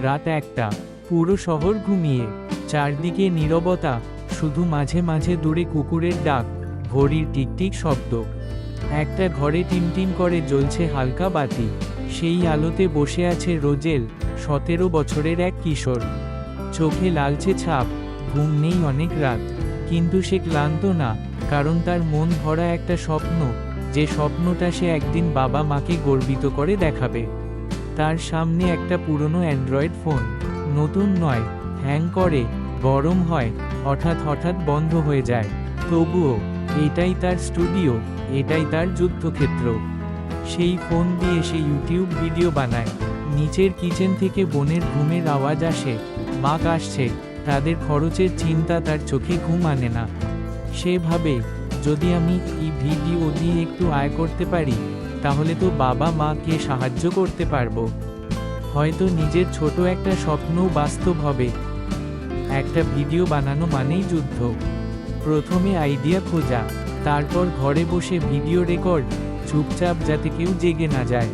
রাত 1টা, পুরো শহর ঘুমিয়ে, চারদিকে নীরবতা, শুধু মাঝে মাঝে দূরে কুকুরের ডাক, ঘড়ির টিকটিক শব্দ। একটা ঘরে টিমটিম করে জ্বলছে হালকা বাতি, সেই আলোতে বসে আছে রোজেল, 17 বছরের এক কিশোর। চোখে লালচে ছাপ, ঘুম নেই অনেক রাত, কিন্তু সে ক্লান্ত না, কারণ তার মন ভরা একটা স্বপ্ন, যে স্বপ্নটা সে একদিন বাবা মাকে গর্বিত করে দেখাবে। তার সামনে একটা পুরনো অ্যান্ড্রয়েড ফোন, নতুন নয়, হ্যাং করে, গরম হয়, হঠাৎ হঠাৎ বন্ধ হয়ে যায়। তবুও এটাই তার স্টুডিও, এটাই তার যুদ্ধক্ষেত্র। সেই ফোন দিয়ে সে ইউটিউব ভিডিও বানায়। নিচের কিচেন থেকে বোনের ঘুমের আওয়াজ আসে, মা কাশছে, তাদের খরচের চিন্তা তার চোখে ঘুম আনে না। সে ভাবে, যদি আমি এই ভিডিও দিয়ে একটু আয় করতে পারি, তাহলে তো বাবা মাকে সাহায্য করতে পারবো। হয়তো নিজের ছোট একটা স্বপ্নও বাস্তব হবে। একটা ভিডিও বানানো মানেই যুদ্ধ। প্রথমে আইডিয়া খোঁজা, তারপর ঘরে বসে ভিডিও রেকর্ড, চুপচাপ যাতে কেউ জেগে না যায়।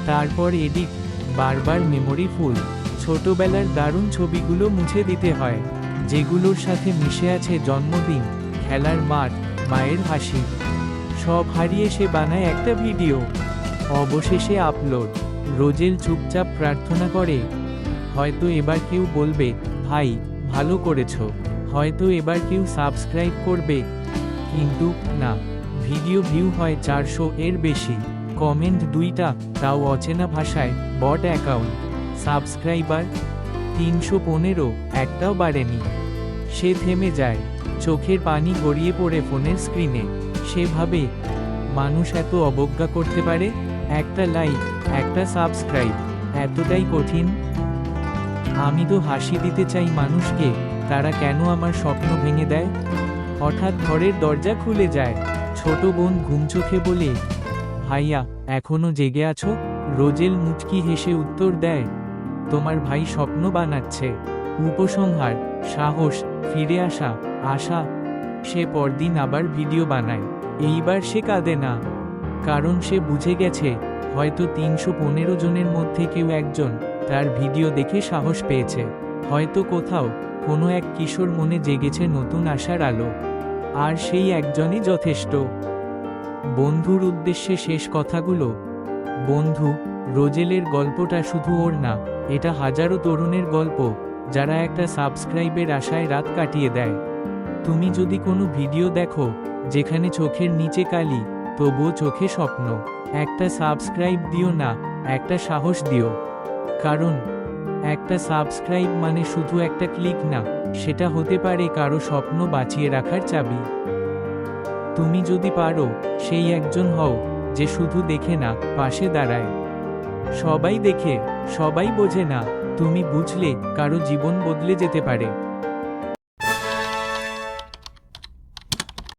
তারপর এডিট, বারবার মেমোরি ফুল, ছোটবেলার দারুণ ছবিগুলো মুছে দিতে হয়, যেগুলোর সাথে মিশে আছে জন্মদিন, খেলার মাঠ, মায়ের হাসি। সব হারিয়ে সে বানায় একটা ভিডিও। অবশেষে আপলোড। রোজেল চুপচাপ প্রার্থনা করে, হয়তো এবার কেউ বলবে, ভাই, ভালো করেছো। হয়তো এবার কেউ সাবস্ক্রাইব করবে। কিন্তু না, ভিডিও ভিউ হয় 400 এর বেশি, কমেন্ট 2টা, তাও অচেনা ভাষায়, বট অ্যাকাউন্ট। সাবস্ক্রাইবার 315, একটাও বাড়েনি। সে থেমে যায়, চোখের পানি গড়িয়ে পড়ে ফোনের স্ক্রিনে। সে ভাবে, মানুষ এত অবজ্ঞা করতে পারে? একটা লাইক, একটা সাবস্ক্রাইব, এতটাই কঠিন? আমি তো হাসি দিতে চাই মানুষকে, তারা কেন আমার স্বপ্ন ভেঙে দেয়? হঠাৎ ঘরের দরজা খুলে যায়। ছোট বোন ঘুমচোখে বলে, ভাইয়া, এখনো জেগে আছো? রোজেল মুচকি হেসে উত্তর দেয়, তোমার ভাই স্বপ্ন বানাচ্ছে। উপসংহার, সাহস, ফিরে আসা, আশা। সে পরদিন আবার ভিডিও বানায়। এইবার সে কাঁদে না, কারণ সে বুঝে গেছে, হয়তো 315 জনের মধ্যে কেউ একজন তার ভিডিও দেখে সাহস পেয়েছে। হয়তো কোথাও কোনো এক কিশোর মনে জেগেছে নতুন আশার আলো। আর সেই একজনই যথেষ্ট। বন্ধুর উদ্দেশ্যে শেষ কথাগুলো। বন্ধু, রোজেলের গল্পটা শুধু ওর না, এটা হাজারো তরুণের গল্প, যারা একটা সাবস্ক্রাইবের আশায় রাত কাটিয়ে দেয়। তুমি যদি কোনো ভিডিও দেখো যেখানে চোখের নিচে কালি, তবুও চোখে স্বপ্ন, একটা সাবস্ক্রাইব দিও না, একটা সাহস দিও। কারণ একটা সাবস্ক্রাইব মানে শুধু একটা ক্লিক না, সেটা হতে পারে কারো স্বপ্ন বাঁচিয়ে রাখার চাবি। তুমি যদি পারো, সেই একজন হও যে শুধু দেখে না, পাশে দাঁড়ায়। সবাই দেখে, সবাই বোঝে না, তুমি বুঝলে কারো জীবন বদলে যেতে পারে।